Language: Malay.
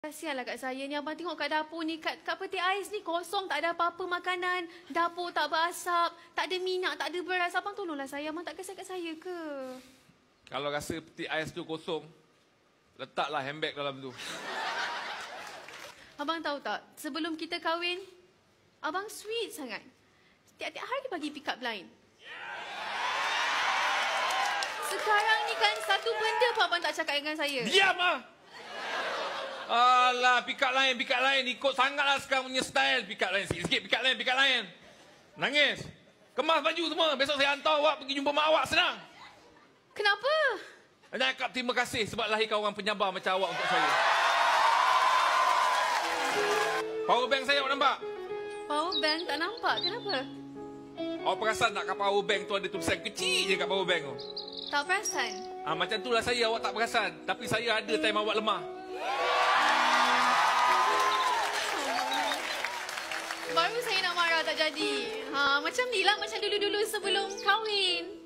Kasihanlah kat saya ni. Abang tengok kat dapur ni, kat peti ais ni kosong. Tak ada apa-apa makanan. Dapur tak berasap. Tak ada minyak, tak ada beras. Abang tolonglah saya. Abang tak kisah kat saya ke? Kalau rasa peti ais tu kosong, letaklah handbag dalam tu. Abang tahu tak, sebelum kita kahwin, abang sweet sangat. Tiap-tiap hari bagi pick up line. Sekarang ni kan satu benda pun abang tak cakap dengan saya. Diam ah! Alah, pick up line. Ikut sangatlah sekarang punya style. Pick up line, sikit-sikit pick up line. Nangis. Kemas baju semua. Besok saya hantar awak pergi jumpa mak awak, senang. Kenapa? Nak cakap terima kasih sebab lahirkan orang penyabar macam awak untuk saya. Power bank saya awak nampak? Power bank tak nampak. Kenapa? Awak perasan tak kat power bank tu ada tulisan kecil je kat power bank tu? Tak perasan. Macam itulah saya, awak tak perasan. Tapi saya ada time awak lemah. Baru saya nak marah tak jadi. Macam ni lah, macam dulu-dulu sebelum kahwin.